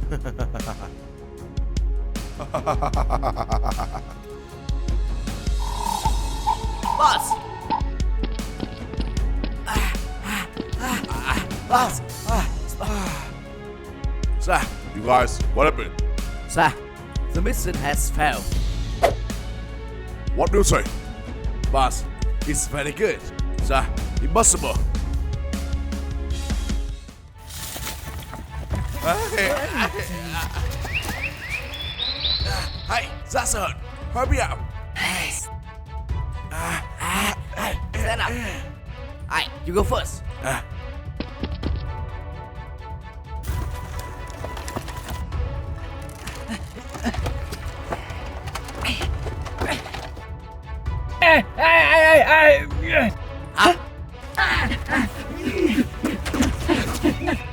Boss! Boss! Sir, you guys, what happened? Sir, the mission has failed. What do you say? Boss, it's very good. Sir, impossible. Hey, Jason, hurry up. Stand up. Hey, you go first.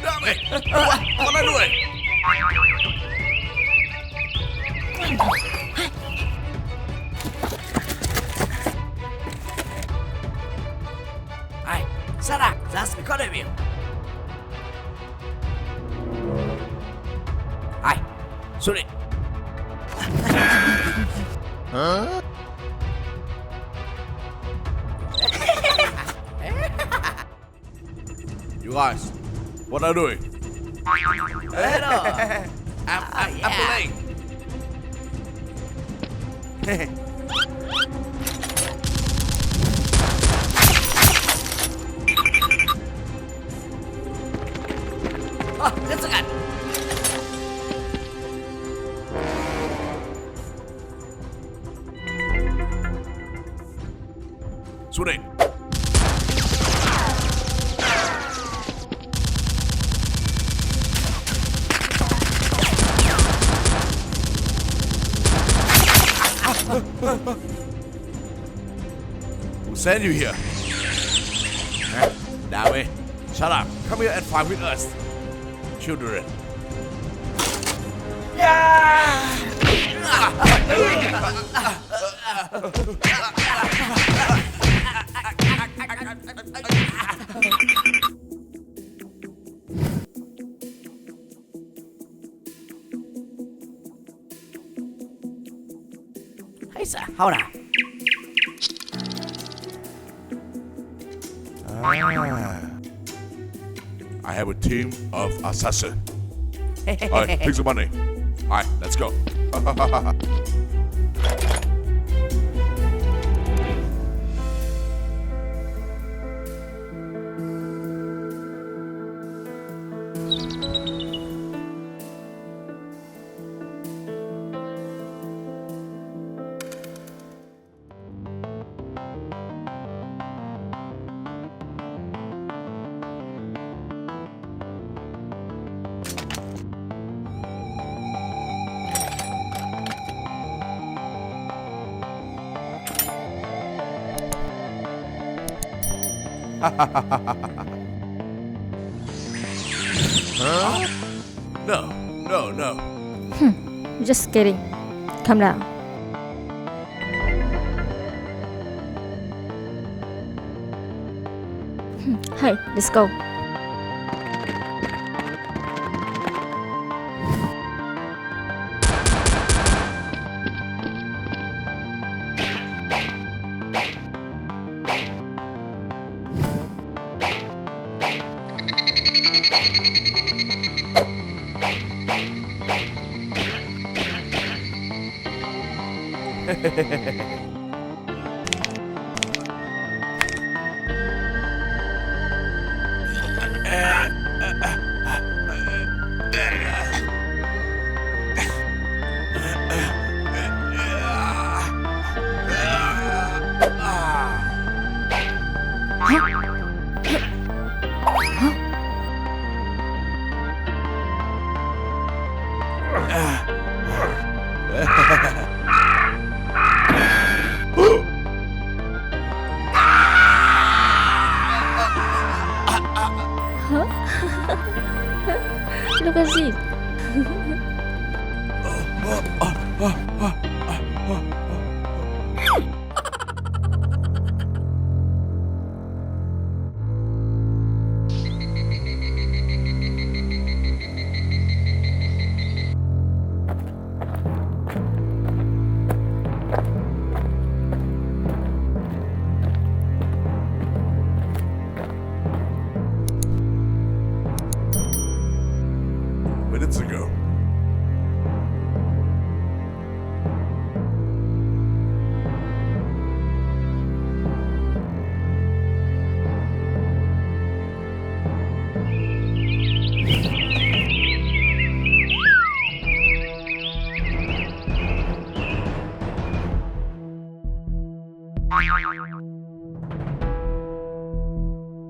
Damn it! What are you doing? Hey, shut up. That's because of you. Hey, shoot it. You guys, what are you doing? Hello. I'm yeah. playing. Oh, that's a gun. Shoot it. Who sent you here? Dawe, shut up. Come here and fight with us. Children. Hey, sir, hold on. I have a team of assassins. Alright, take the money. Alright, let's go. Huh? No. Just kidding. Calm down. Hey, let's go. Look at this.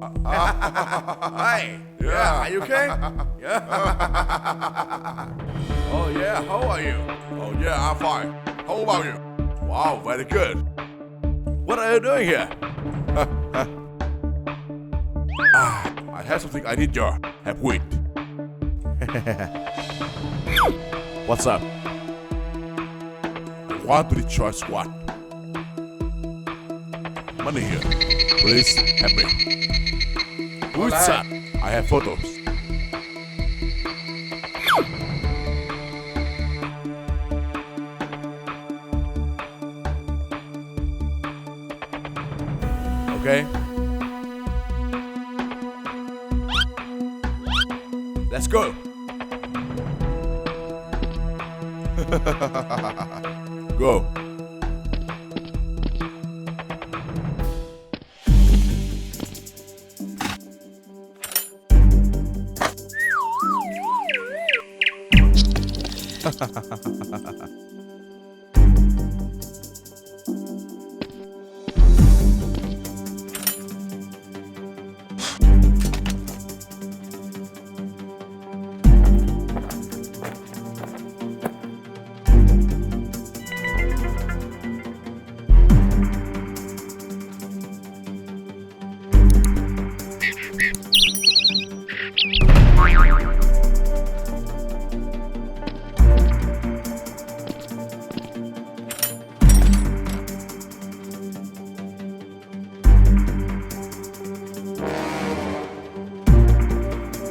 Hey, yeah, are you okay? Yeah. Oh yeah, how are you? Oh yeah, I'm fine. How about you? Wow, very good. What are you doing here? I have something I need your help with. What's up? I want to destroy SWAT. Money here. Please help me. Who's that? I have photos. Okay. Let's go. Go.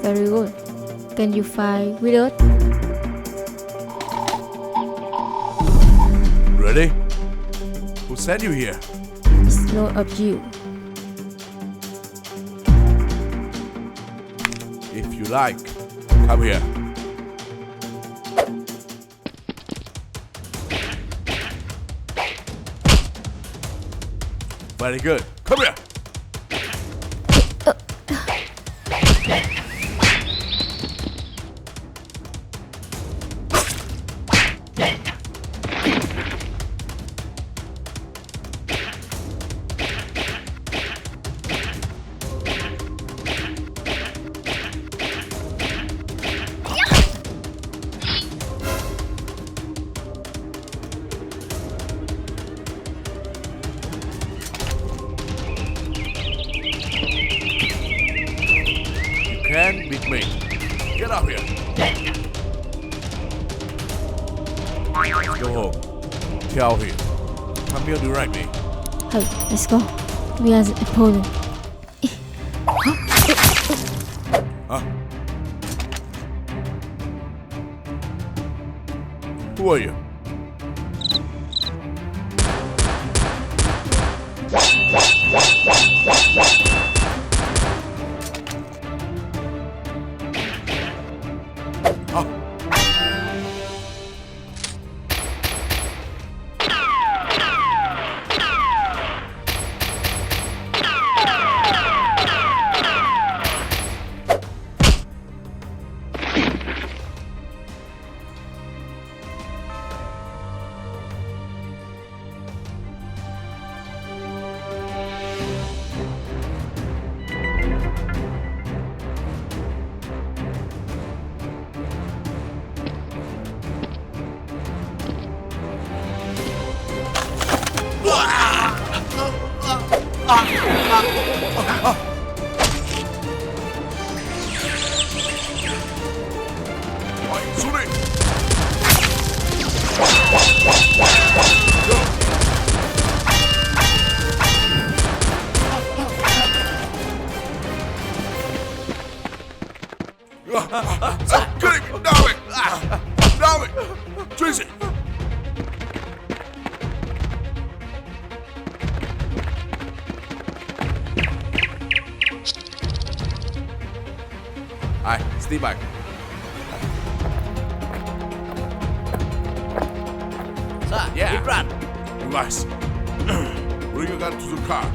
Very good. Can you fight with us? Ready? Who sent you here? It's not of you. If you like, come here. Very good. Come here. Can beat me. Get up here. Go home. Tell him. Come here directly. Hey, let's go. We are the opponent. Huh? Who are you? Get him! Down it! Down it! Chase it! Alright, stay back. Sir, Yeah. it run. You guys, bring your gun to the car.